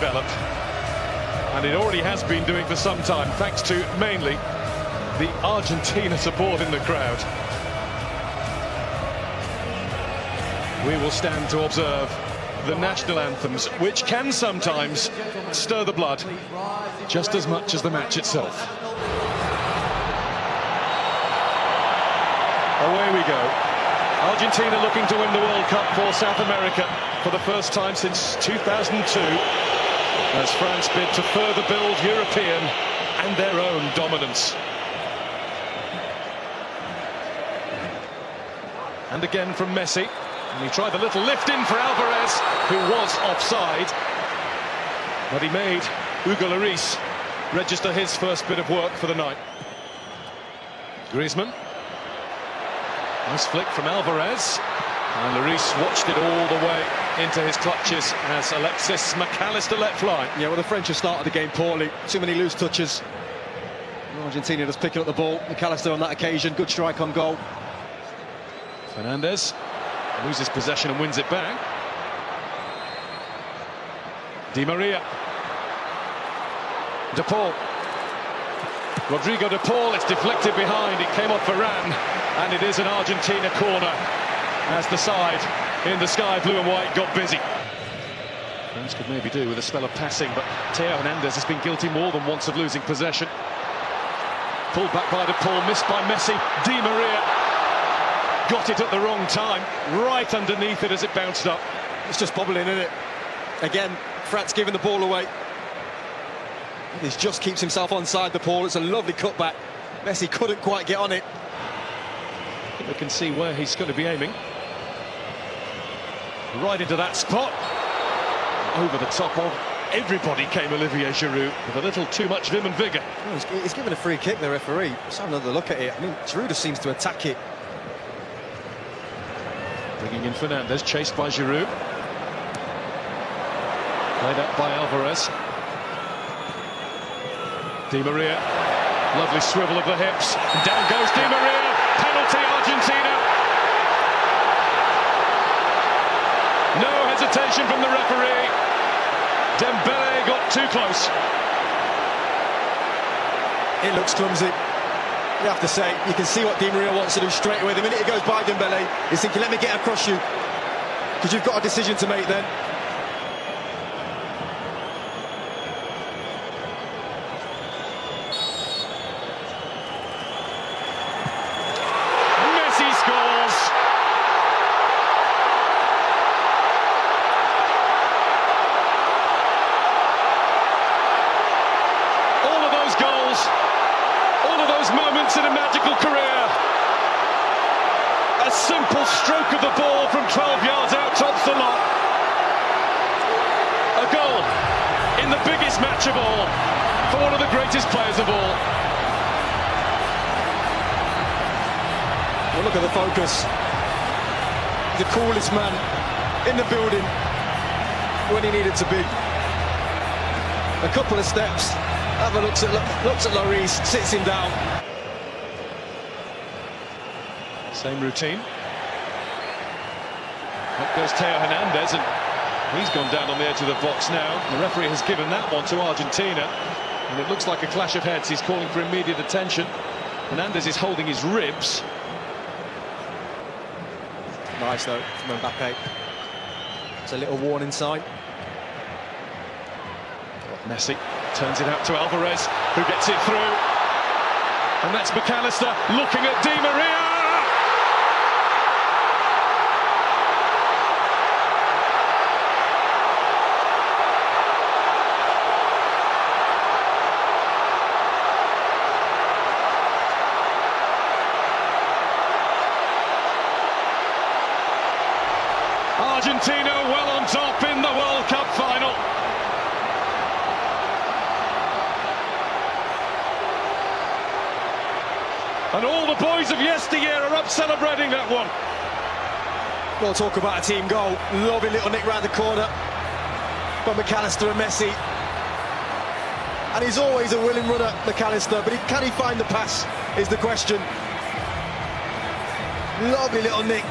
develop, and it already has been doing for some time, thanks to mainly the Argentina support in the crowd. We will stand to observe the national anthems, which can sometimes stir the blood just as much as the match itself. Away we go. Argentina looking to win the World Cup for South America for the first time since 2002, as France bid to further build European and their own dominance. And again from Messi. And he tried a little lift in for Alvarez, who was offside. But he made Hugo Lloris register his first bit of work for the night. Griezmann. Nice flick from Alvarez. And Lloris watched it all the way into his clutches as Alexis McAllister let fly. Yeah, well, the French have started the game poorly. Too many loose touches. Argentina just picking up the ball. McAllister on that occasion. Good strike on goal. Fernandez loses possession and wins it back. Di Maria. De Paul. Rodrigo De Paul, it's deflected behind. It came off Varane, and it is an Argentina corner as the side in the sky blue and white got busy. France could maybe do with a spell of passing, but Theo Hernandez has been guilty more than once of losing possession. Pulled back by De Paul, missed by Messi. Di Maria got it at the wrong time, right underneath it as it bounced up. It's just bobbling, isn't it? Again, France giving the ball away. He just keeps himself onside the ball. It's a lovely cutback. Messi couldn't quite get on it. I think we can see where he's going to be aiming. Right into that spot. Over the top of everybody came Olivier Giroud with a little too much vim and vigour. Oh, he's given a free kick, the referee. Let's have another look at it. I mean, Giroud just seems to attack it. Bringing in Fernandez, chased by Giroud. Played up by Alvarez. Di Maria, lovely swivel of the hips. Down goes Di Maria, penalty Argentina. No hesitation from the referee. Dembele got too close. It looks clumsy. You have to say, you can see what Di Maria wants to do straight away. The minute he goes by Dembele, he's thinking, let me get across you. Because you've got a decision to make then. Messi scores! All of those goals, all of those moments in a magical career. A simple stroke of the ball from 12 yards out tops the lot. A goal in the biggest match of all for one of the greatest players of all. Well, look at the focus. The coolest man in the building when he needed to be. A couple of steps. Have a looks at Lloris, sits him down. Same routine. Up goes Theo Hernandez, and he's gone down on the edge of the box now. The referee has given that one to Argentina, and it looks like a clash of heads. He's calling for immediate attention. Hernandez is holding his ribs. Nice though from Mbappe. It's a little warning sign. Messi turns it out to Alvarez, who gets it through. And that's McAllister looking at Di Maria. Argentina well on top in the World Cup final. And all the boys of yesteryear are up celebrating that one. We'll talk about a team goal. Lovely little nick round the corner from McAllister and Messi. And he's always a willing runner, McAllister, but can he find the pass is the question. Lovely little nick.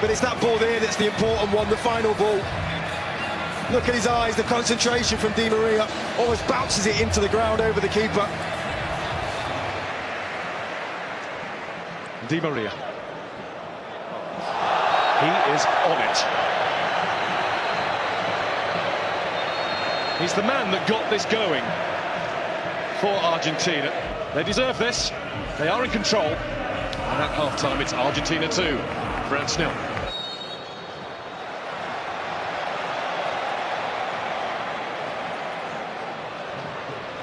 But it's that ball there that's the important one, the final ball. Look at his eyes, the concentration from Di Maria. Almost bounces it into the ground over the keeper. Di Maria. He is on it. He's the man that got this going for Argentina. They deserve this. They are in control. And at half-time, it's Argentina 2, France 0.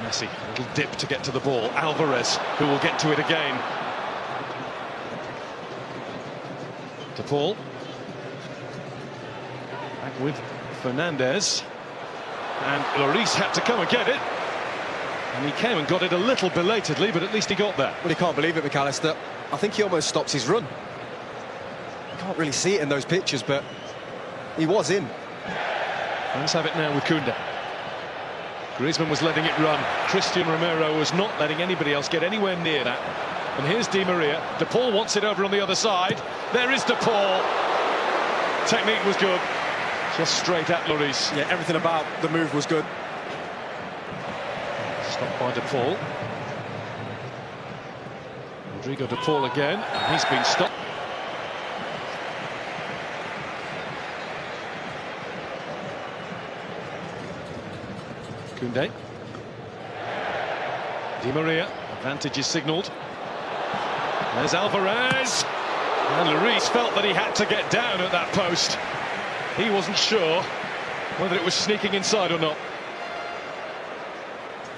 Messi, a little dip to get to the ball. Alvarez, who will get to it again. To Paul. Back with Fernandez. And Lloris had to come and get it. And he came and got it a little belatedly, but at least he got there. Well, he can't believe it, McAllister. I think he almost stops his run. You can't really see it in those pictures, but he was in. Let's have it now with Koundé. Griezmann was letting it run. Christian Romero was not letting anybody else get anywhere near that. And here's Di Maria. De Paul wants it over on the other side. There is De Paul. Technique was good. Just straight at Lloris. Yeah, everything about the move was good. Stopped by De Paul. Rodrigo De Paul again. And he's been stopped. Koundé. Di Maria. Advantage is signalled. There's Alvarez. And Lloris felt that he had to get down at that post. He wasn't sure whether it was sneaking inside or not.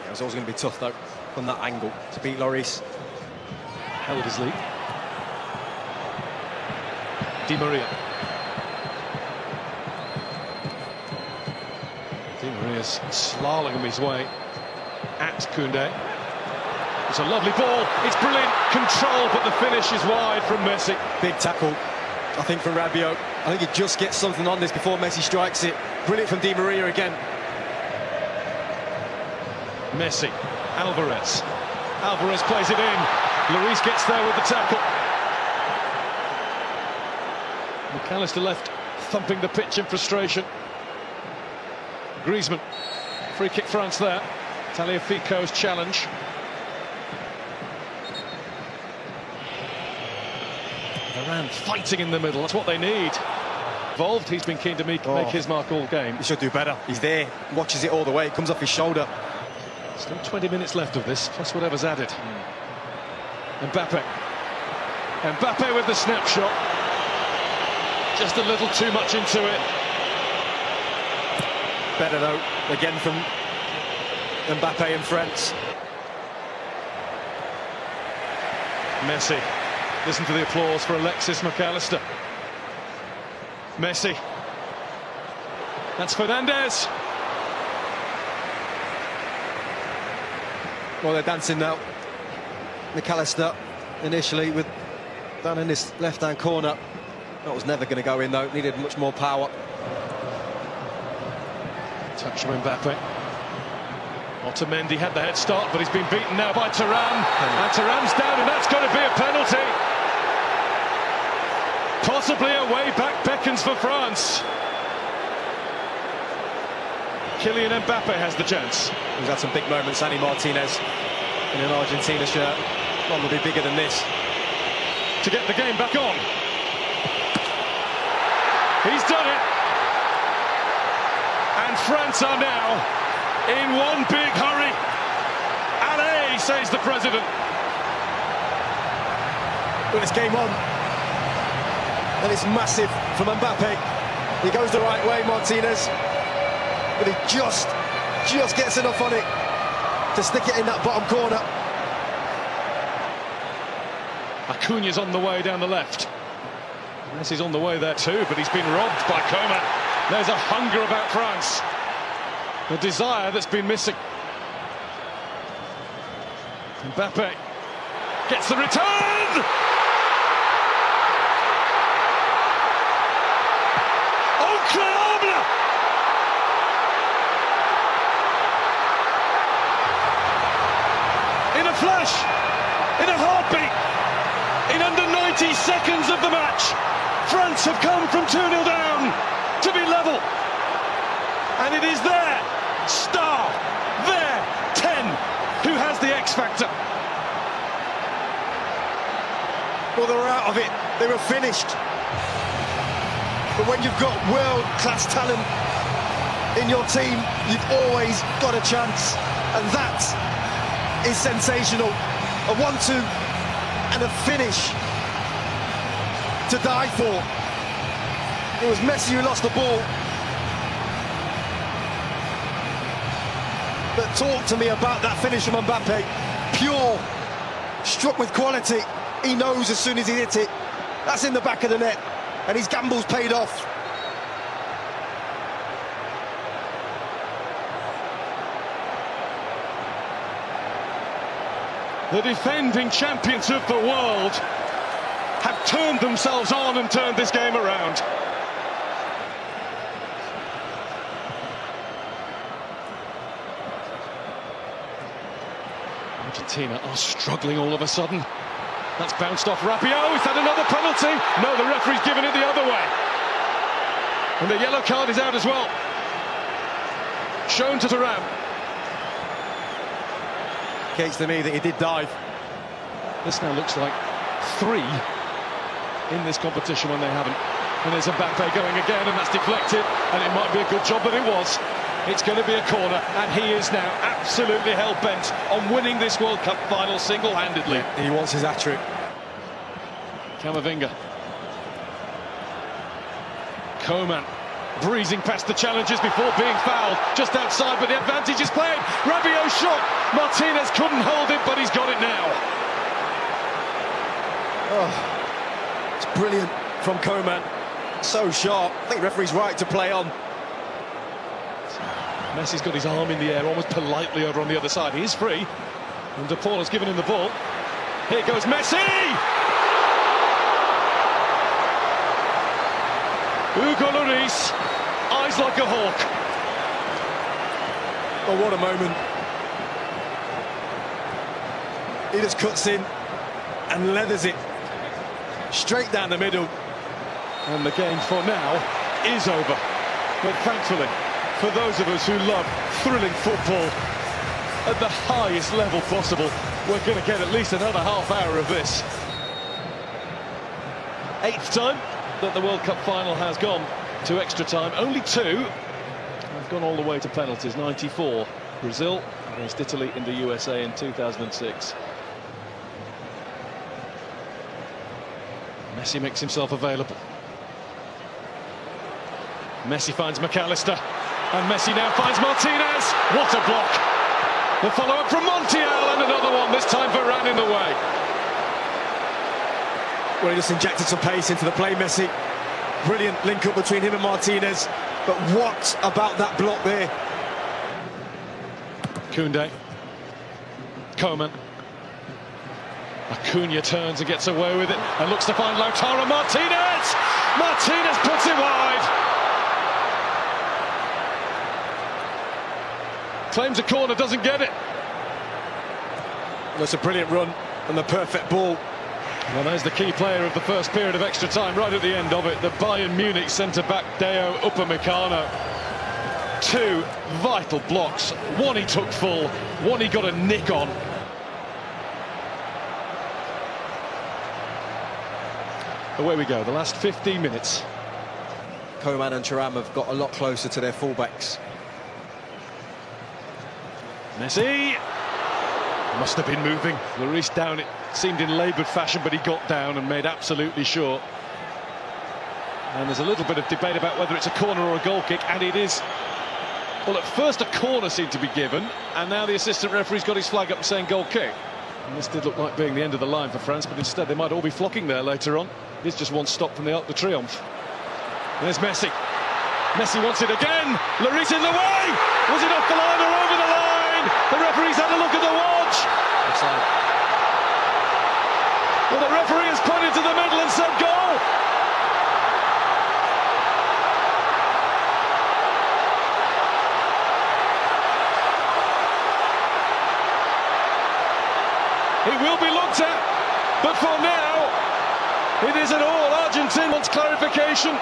It was always going to be tough, though, from that angle, to beat Lloris. Held his lead. Di Maria. Di Maria's slaloming his way at Koundé. It's a lovely ball. It's brilliant control, but the finish is wide from Messi. Big tackle, I think, from Rabiot. I think he just gets something on this before Messi strikes it. Brilliant from Di Maria again. Messi, Alvarez. Alvarez plays it in. Lloris gets there with the tackle. McAllister left thumping the pitch in frustration. Griezmann. Free kick France there. Tagliafico's challenge. Varane fighting in the middle. That's what they need. Involved, he's been keen to make his mark all game. He should do better. He's there, watches it all the way. It comes off his shoulder. Still 20 minutes left of this, plus whatever's added. Mbappe. Mbappe with the snapshot. Just a little too much into it. Better, though, again from Mbappe and France. Messi. Listen to the applause for Alexis McAllister. Messi. That's Fernandez. Well, they're dancing now. McAllister initially with down in this left-hand corner. That was never going to go in, though. Needed much more power. Touch from Mbappe. Otamendi had the head start, but he's been beaten now by Thuram. And Thuram's down, and that's going to be a penalty. Possibly a way back beckons for France. Kylian Mbappe has the chance. He's had some big moments, Andy Martinez, in an Argentina shirt. One will be bigger than this. To get the game back on. He's done it. And France are now in one big hurry. Allez, says the president. Well, it's game on. And it's massive from Mbappe. He goes the right way, Martinez. But he just gets enough on it to stick it in that bottom corner. Acuña's on the way down the left. Messi's on the way there too, but he's been robbed by Coman. There's a hunger about France. The desire that's been missing. Mbappe gets the return! Incroyable! In a flash, in a heartbeat, in under 90 seconds of the match, France have come from 2-0 down to be level. And it is their star, their 10, who has the X factor. Well, they were out of it. They were finished. But when you've got world-class talent in your team, you've always got a chance. And that is sensational. A 1-2 and a finish to die for. It was Messi who lost the ball. But talk to me about that finish from Mbappe. Pure, struck with quality. He knows as soon as he hits it, that's in the back of the net. And his gamble's paid off. The defending champions of the world have turned themselves on and turned this game around. Argentina are struggling all of a sudden. That's bounced off Rabiot. Is that another penalty? No, the referee's given it the other way. And the yellow card is out as well. Shown to Thuram. Indicates to me that he did dive. This now looks like 3 in this competition when they haven't. And there's Mbappe going again, and that's deflected. And it might be a good job that it was. It's going to be a corner, and he is now absolutely hell-bent on winning this World Cup final single-handedly. He wants his hat-trick. Camavinga. Coman breezing past the challengers before being fouled. Just outside, but the advantage is played. Rabiot shot. Martinez couldn't hold it, but he's got it now. Oh, it's brilliant from Coman. So sharp. I think the referee's right to play on. Messi's got his arm in the air, almost politely over on the other side. He is free. And De Paul has given him the ball. Here goes Messi! Hugo Lloris, eyes like a hawk. Oh, what a moment. He just cuts in and leathers it straight down the middle. And the game for now is over. But thankfully, for those of us who love thrilling football at the highest level possible, we're going to get at least another half hour of this. 8th time that the World Cup final has gone to extra time. Only 2 have gone all the way to penalties. 94, Brazil against Italy in the USA in 2006. Messi makes himself available. Messi finds McAllister. And Messi now finds Martinez. What a block. The follow-up from Montiel, and another one, this time Varane in the way. Well, he just injected some pace into the play, Messi. Brilliant link-up between him and Martinez. But what about that block there? Koundé. Coman. Acuna turns and gets away with it and looks to find Lautaro Martinez. Martinez puts it wide. Claims a corner, doesn't get it. That's a brilliant run and the perfect ball. Well, there's the key player of the first period of extra time, right at the end of it. The Bayern Munich centre-back, Deo Upamecano. 2 vital blocks. One he took full, one he got a nick on. Away we go, the last 15 minutes. Coman and Thuram have got a lot closer to their fullbacks. Messi Must have been moving. Lloris down, it seemed in laboured fashion, but he got down and made absolutely sure. And there's a little bit of debate about whether it's a corner or a goal kick, and it is. Well, at first a corner seemed to be given, and now the assistant referee's got his flag up saying goal kick. And this did look like being the end of the line for France, but instead they might all be flocking there later on. It's just one stop from the Arc de Triomphe. And there's Messi. Messi wants it again. Lloris in the way. Was it off the line or over the line? The referee's had a look at the watch. Offside. Well, the referee has pointed to the middle and said goal. It will be looked at, but for now, it is an all. Argentina wants clarification.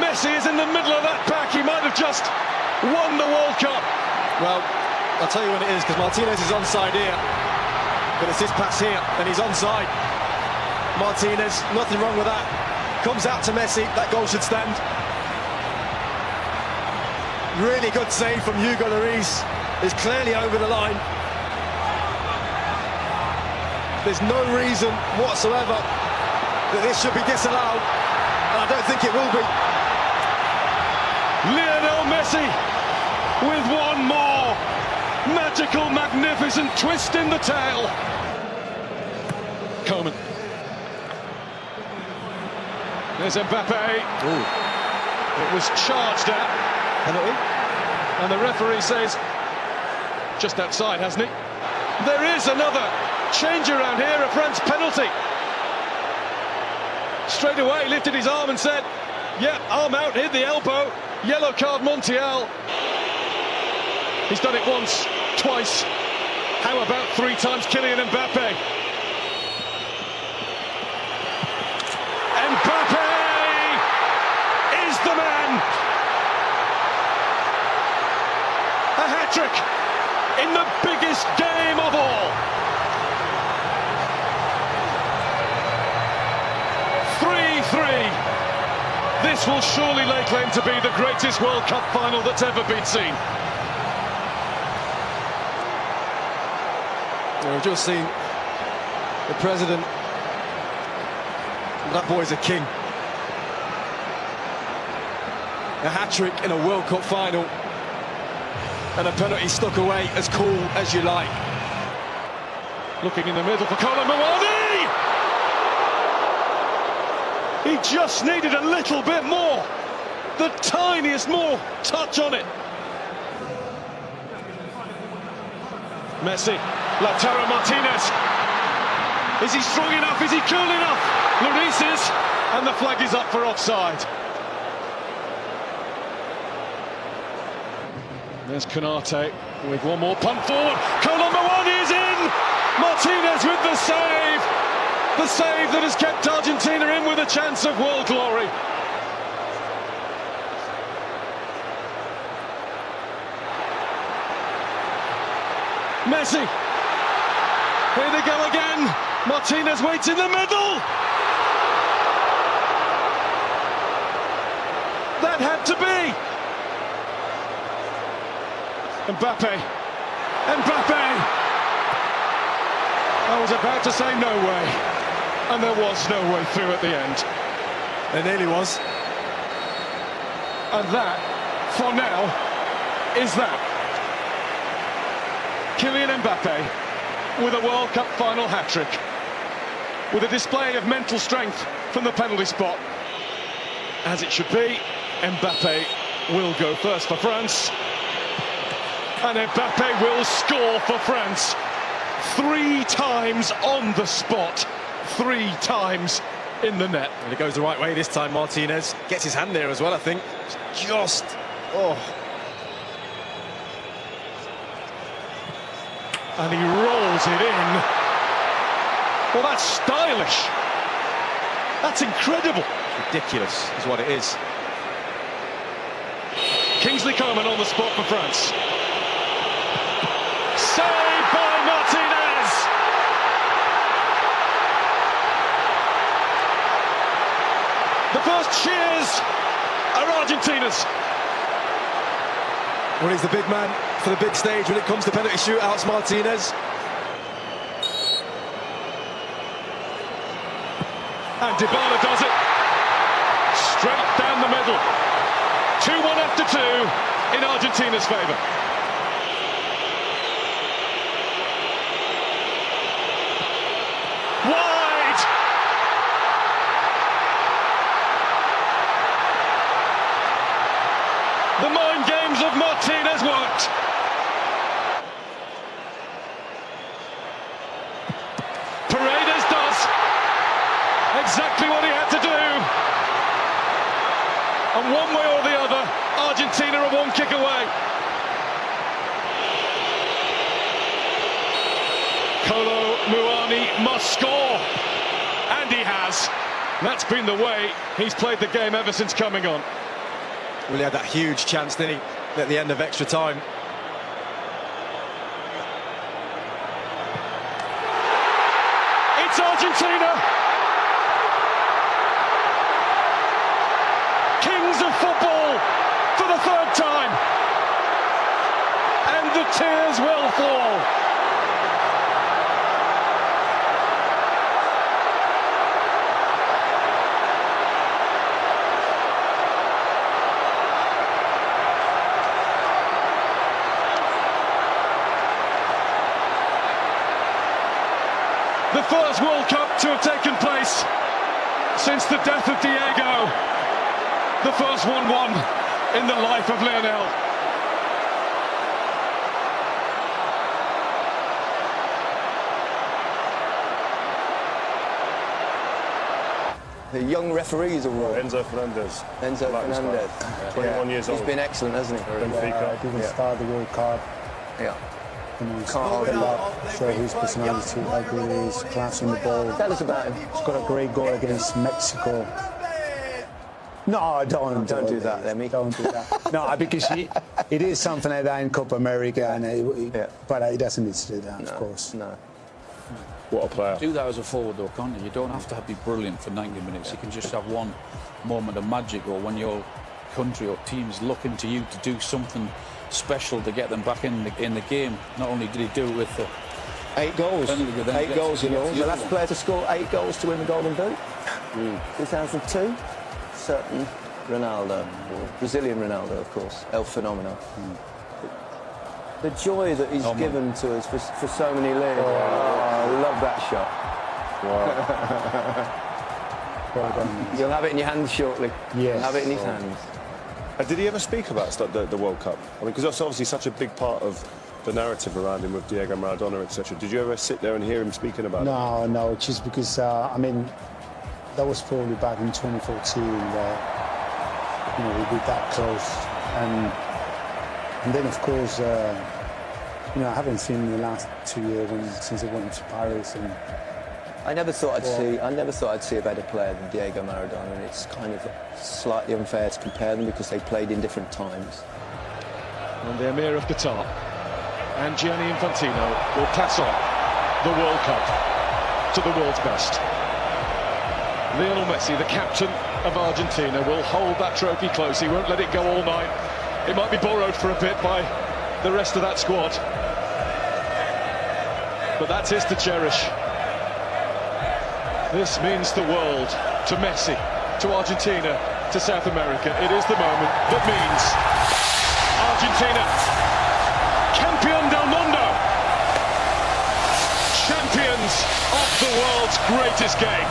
Messi is in the middle of that pack. He might have just won the World Cup. Well, I'll tell you when it is, because Martinez is onside here. But it's his pass here, and he's onside. Martinez, nothing wrong with that. Comes out to Messi, that goal should stand. Really good save from Hugo Lloris. Is clearly over the line. There's no reason whatsoever that this should be disallowed, and I don't think it will be. Lionel Messi with one more magical, magnificent twist in the tail. Coman. There's Mbappe. Ooh. It was charged at. Penalty? And the referee says just outside, hasn't he? There is another change around here, a France penalty. Straight away lifted his arm and said, yeah, arm out, hit the elbow, yellow card Montiel. He's done it once, twice. How about 3 times Kylian Mbappe? Mbappe is the man. A hat-trick in the biggest game of all. 3-3. This will surely lay claim to be the greatest World Cup final that's ever been seen. We've just seen the president. That boy's a king. A hat-trick in a World Cup final. And a penalty stuck away, as cool as you like. Looking in the middle for Kolo Muani! He just needed a little bit more. The tiniest more touch on it. Messi, Lautaro Martinez. Is he strong enough? Is he cool enough? Lloris is, and the flag is up for offside. There's Konate with one more punt forward. Kolo Muani is in! Martinez with the save! The save that has kept Argentina in with a chance of world glory. Messi. Here they go again. Martinez waits in the middle. That had to be. Mbappe. Mbappe. I was about to say no way. And there was no way through at the end. There nearly was. And that, for now, is that. Kylian Mbappe with a World Cup final hat-trick. With a display of mental strength from the penalty spot. As it should be, Mbappe will go first for France. And Mbappe will score for France. 3 times on the spot. 3 times in the net. And it goes the right way this time. Martinez gets his hand there as well, I think. Just, oh. And he rolls it in. Well, that's stylish. That's incredible. Ridiculous is what it is. Kingsley Coman on the spot for France. Saved by Martinez. The first cheers are Argentina's. Well, he's the big man for the big stage when it comes to penalty shootouts, Martinez. And Dybala does it. Straight down the middle. 2-1 after 2 in Argentina's favour. Wide! The mind games of Martinez worked. Paredes does exactly what he had to do. And one way or the other, Argentina are 1 kick away. Kolo Muani must score. And he has. That's been the way he's played the game ever since coming on. Well, he had that huge chance, didn't he, at the end of extra time. It's Argentina! Kings of football for the third time! And the tears will fall! The first World Cup to have taken place since the death of Diego. The first 1-1 in the life of Lionel. The young referees award. Enzo Fernandez. Enzo Fernandez. Yeah. 21 years old. He's been excellent, hasn't he? Benfica. Didn't start the World Cup. Yeah. You know, he's a lot, show his personality, how good he is, class on the ball. Tell us about him. He's got a great goal against Mexico. No, don't do that, Lemmy. Don't do that. No, because it is something like that in Copa America, and but he doesn't need to do that, of course. No. What a player. Do that as a forward though, can't you? You don't have to be brilliant for 90 minutes. You can just have one moment of magic, or when your country or team's looking to you to do something special to get them back in the game. Not only did he do it with the 8 goals. penalty, but then 8 goals in all. The last one. player to score 8 goals to win the Golden Boot. 2002. Certain Ronaldo, or Brazilian Ronaldo, of course. El Fenomeno. The joy that he's given to us for so many years. Oh, I love that shot. Well, You'll have it in your hands shortly. Yes. You'll have it in his hands. And did he ever speak about the World Cup? I mean, because that's obviously such a big part of the narrative around him with Diego Maradona, etc. Did you ever sit there and hear him speaking about it? No, just because, I mean, that was probably back in 2014 that, you know, we did that close. And then, of course, you know, I haven't seen the last 2 years since I went to Paris. And I never thought I'd see a better player than Diego Maradona, and it's kind of slightly unfair to compare them because they played in different times. And the Emir of Qatar and Gianni Infantino will pass on the World Cup to the world's best. Lionel Messi, the captain of Argentina, will hold that trophy close. He won't let it go all night. It might be borrowed for a bit by the rest of that squad, but that's his to cherish. This means the world to Messi, to Argentina, to South America. It is the moment that means Argentina, campeón del mundo, champions of the world's greatest game.